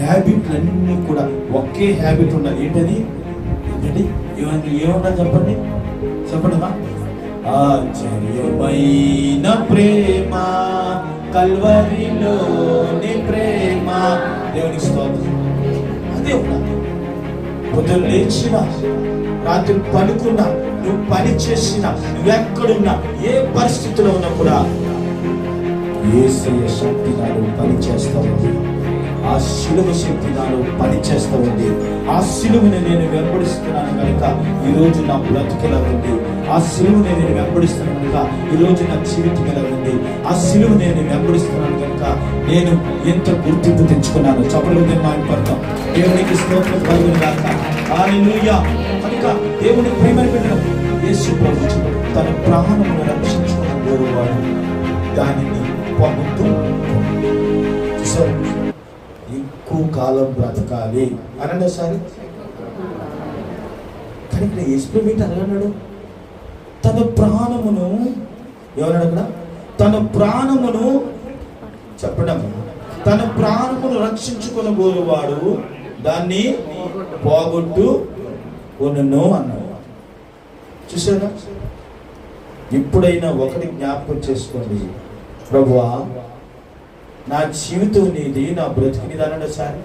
హ్యాబిట్లన్నీ కూడా ఒకే హ్యాబిట్ ఉండాలి. ఏంటది? ఏంటండి? ఏమన్నా చెప్పండి మా. ఆశ్చర్యమైన ప్రేమ, కల్వరిలోని ప్రేమ. దేవునికి స్తోత్రం. అదే ఉన్నది. పొద్దున్న లేచిన, రాత్రి పడుకున్నా, నువ్వు పని చేసినా, నువ్వెక్కడున్నా, ఏ పరిస్థితిలో ఉన్నా కూడా యేసయ్య శక్తి నాలో పని చేస్తా ఉంది. ఆ శిలువ శక్తి నాలో పని చేస్తా ఉంది. ఆ శిలువని నేను వెంబడిస్తున్నాను కనుక ఈరోజు నా బ్రతుకెలా ఉంది. ఆ శిలువని నేను వెంబడిస్తున్నాను కనుక ఈరోజు నా జీవితం ఎలా ఉంది. ఆ శిలువని నేను వెంబడిస్తున్నాను కనుక నేను ఎంత గుర్తింపు తెచ్చుకున్నాను. చపలుగా మాట్లాడతాం. దేవునికి స్తోత్రం కలుగును గాక. హల్లెలూయా. కనుక దేవుని ప్రేమను పెట్టడం, యేసు ప్రభువు తన ప్రాణమును రక్షించుకున్న గోరువాడు దానిని పొందుతూ ఎక్కువ కాలం బ్రతకాలి అనండి ఒకసారి. కానీ ఇక్కడ యేసు అన్నాడు, తన ప్రాణమును, ఎవరన్నాడు అక్కడ? తన ప్రాణమును చెప్పడం, తన ప్రాణమును రక్షించుకున్న గోరువాడు దాన్ని పోగొట్టు కొనును అన్నాడు. చూసారా? ఎప్పుడైనా ఒకటి జ్ఞాపకం చేసుకోండి, ప్రభువా నా జీవితం నీది, నా బ్రతుకు నీది అనండి సార్.